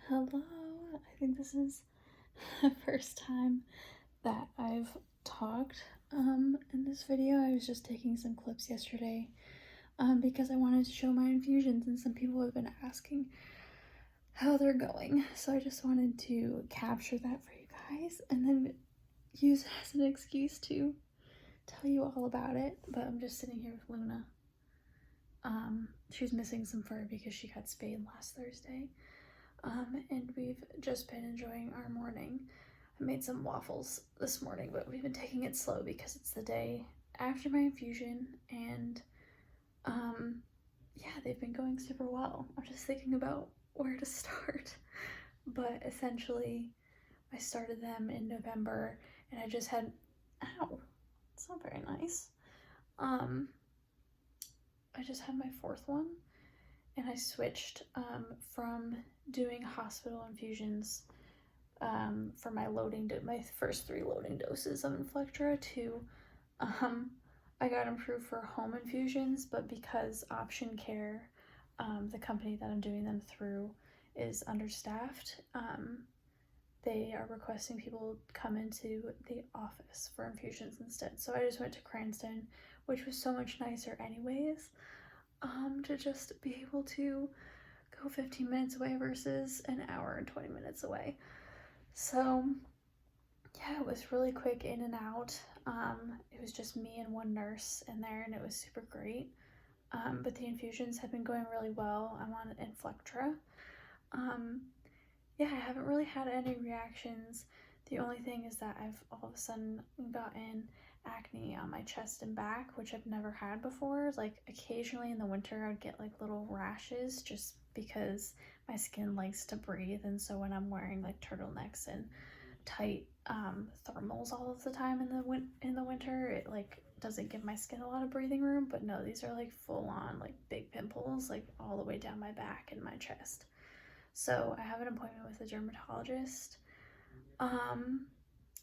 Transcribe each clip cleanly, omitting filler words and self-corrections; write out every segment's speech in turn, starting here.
Hello, I think this is the first time that I've talked in this video. I was just taking some clips yesterday because I wanted to show my infusions, and some people have been asking how they're going. So I just wanted to capture that for you guys and then use it as an excuse to tell you all about it. But I'm just sitting here with Luna. She's missing some fur because she got spayed last Thursday. And we've just been enjoying our morning. I made some waffles this morning, but we've been taking it slow because it's the day after my infusion, and yeah, they've been going super well. I'm just thinking about where to start. But essentially, I started them in November, and I just had, ow, it's not very nice. I just had my fourth one, and I switched from doing hospital infusions for my my first 3 loading doses of Inflectra to I got approved for home infusions, but because Option Care, the company that I'm doing them through, is understaffed, they are requesting people come into the office for infusions instead. So I just went to Cranston, which was so much nicer anyways, to just be able to go 15 minutes away versus an hour and 20 minutes away. So yeah, it was really quick in and out. It was just me and one nurse in there, and it was super great. But the infusions have been going really well. I'm on Inflectra. Yeah, I haven't really had any reactions. The only thing is that I've all of a sudden gotten acne on my chest and back, which I've never had before. Like occasionally in the winter I'd get like little rashes just because my skin likes to breathe, and so when I'm wearing like turtlenecks and tight thermals all of the time in the winter, it like doesn't give my skin a lot of breathing room. But no, these are like full on like big pimples like all the way down my back and my chest. So I have an appointment with a dermatologist.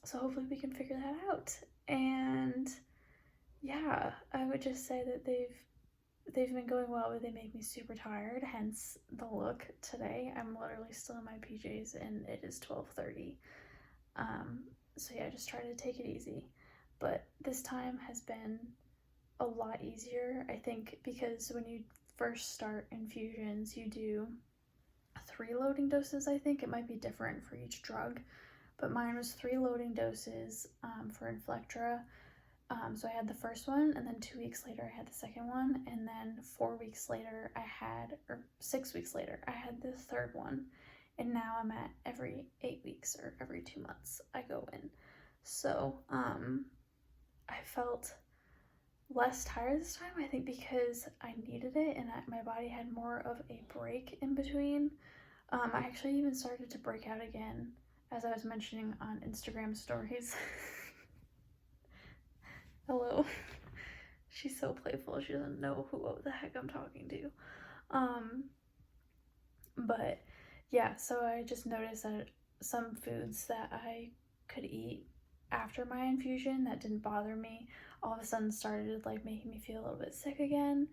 So hopefully we can figure that out. And yeah, I would just say that they've been going well, but they make me super tired, hence the look today. I'm literally still in my PJs and it is 12:30. So yeah, just try to take it easy. But this time has been a lot easier, I think, because when you first start infusions, you do 3 loading doses. I think it might be different for each drug, but mine was 3 loading doses for Inflectra. So I had the first one, and then 2 weeks later I had the second one, and then 4 weeks later or 6 weeks later I had the third one, and now I'm at every 8 weeks or every 2 months I go in. So I felt less tired this time, I think, because I needed it, and my body had more of a break in between. I actually even started to break out again, as I was mentioning on Instagram stories. Hello. She's so playful. She doesn't know what the heck I'm talking to. But yeah, so I just noticed that some foods that I could eat after my infusion that didn't bother me all of a sudden started like making me feel a little bit sick again.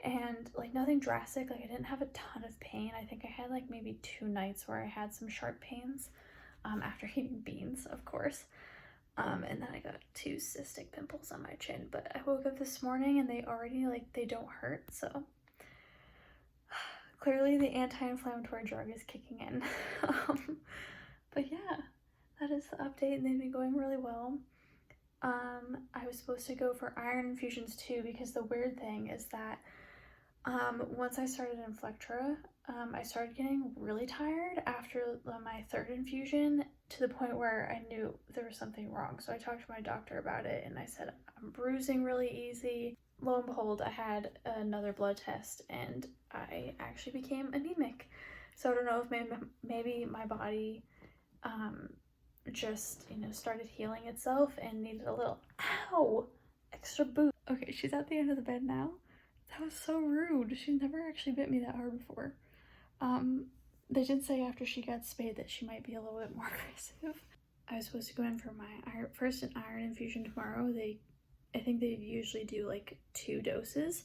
And like nothing drastic, like I didn't have a ton of pain. I think I had like maybe 2 nights where I had some sharp pains after eating beans, of course. And then I got 2 cystic pimples on my chin, but I woke up this morning and they already they don't hurt. So clearly the anti-inflammatory drug is kicking in. But yeah, that is the update, and they've been going really well. I was supposed to go for iron infusions too, because the weird thing is that once I started Inflectra, I started getting really tired after my 3rd infusion, to the point where I knew there was something wrong. So I talked to my doctor about it, and I said, I'm bruising really easy. Lo and behold, I had another blood test, and I actually became anemic. So I don't know if maybe my body just, started healing itself and needed a little, extra boost. Okay, she's at the end of the bed now. That was so rude. She's never actually bit me that hard before. They did say after she got spayed that she might be a little bit more aggressive. I was supposed to go in for my first iron infusion tomorrow. I think they usually do like 2 doses.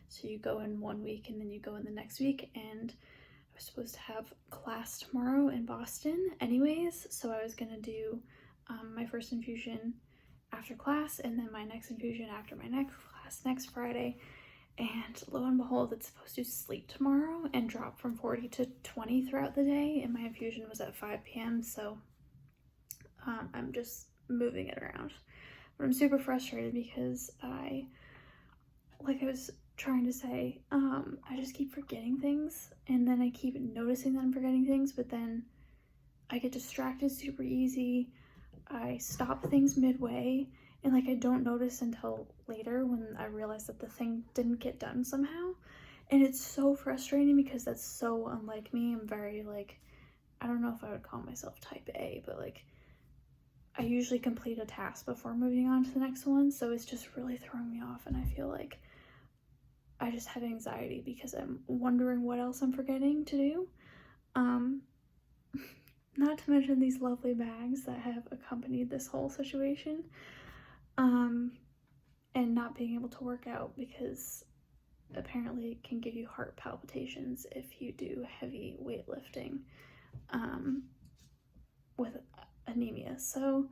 So you go in 1 week and then you go in the next week. And I was supposed to have class tomorrow in Boston anyways, so I was gonna do my first infusion after class and then my next infusion after my next class next Friday. And lo and behold, it's supposed to sleep tomorrow and drop from 40 to 20 throughout the day, and my infusion was at 5 p.m. So I'm just moving it around. But I'm super frustrated because like I was trying to say, I just keep forgetting things, and then I keep noticing that I'm forgetting things, but then I get distracted super easy. I stop things midway, and like I don't notice until later when I realize that the thing didn't get done somehow. And it's so frustrating because that's so unlike me. I'm very like, I don't know if I would call myself type A, but like I usually complete a task before moving on to the next one, so it's just really throwing me off, and I feel like I just have anxiety because I'm wondering what else I'm forgetting to do. Not to mention these lovely bags that have accompanied this whole situation. And not being able to work out because apparently it can give you heart palpitations if you do heavy weightlifting with anemia. So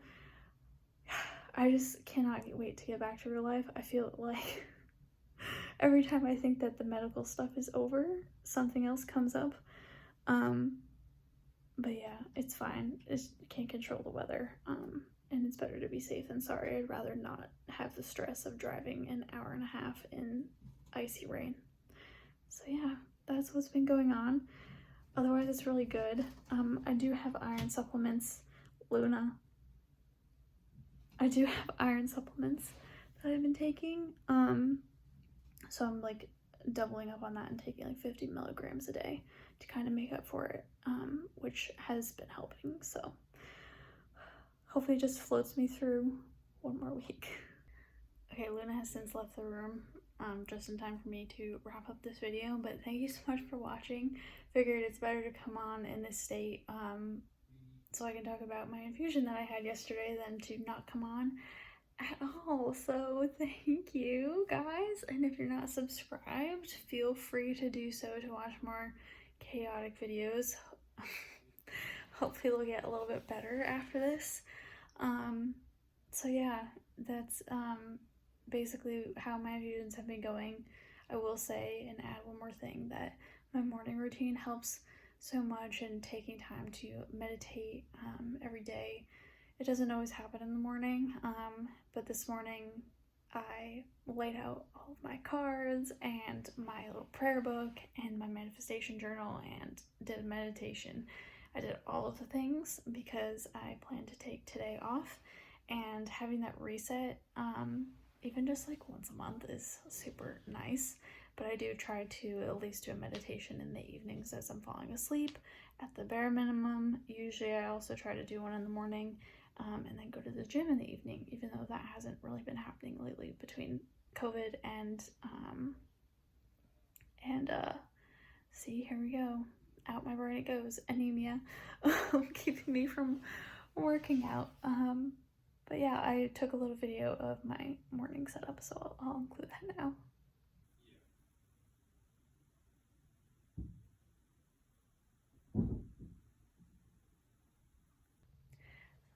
I just cannot wait to get back to real life. I feel like every time I think that the medical stuff is over, something else comes up. But yeah, it's fine. I can't control the weather. And it's better to be safe than sorry. I'd rather not have the stress of driving an hour and a half in icy rain. So yeah, that's what's been going on. Otherwise, it's really good. I do have iron supplements. Luna. I do have iron supplements that I've been taking. So I'm like doubling up on that and taking like 50 milligrams a day to kind of make up for it, which has been helping. So hopefully it just floats me through one more week. Okay, Luna has since left the room, just in time for me to wrap up this video, but thank you so much for watching. Figured it's better to come on in this state, so I can talk about my infusion that I had yesterday than to not come on at all. So thank you guys, and if you're not subscribed, feel free to do so to watch more chaotic videos. Hopefully they'll get a little bit better after this. So yeah, that's basically how my infusions have been going. I will say and add one more thing, that my morning routine helps so much, and taking time to meditate every day. It doesn't always happen in the morning, but this morning I laid out all of my cards and my little prayer book and my manifestation journal and did a meditation. I did all of the things because I plan to take today off, and having that reset, even just like once a month, is super nice. But I do try to at least do a meditation in the evenings as I'm falling asleep at the bare minimum. Usually I also try to do one in the morning, and then go to the gym in the evening, even though that hasn't really been happening lately between COVID and see, here we go, out my brain it goes, anemia, keeping me from working out. But yeah, I took a little video of my morning setup, so I'll include that now.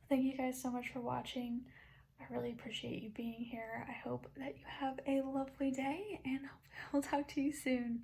Thank you guys so much for watching. I really appreciate you being here. I hope that you have a lovely day, and I'll talk to you soon.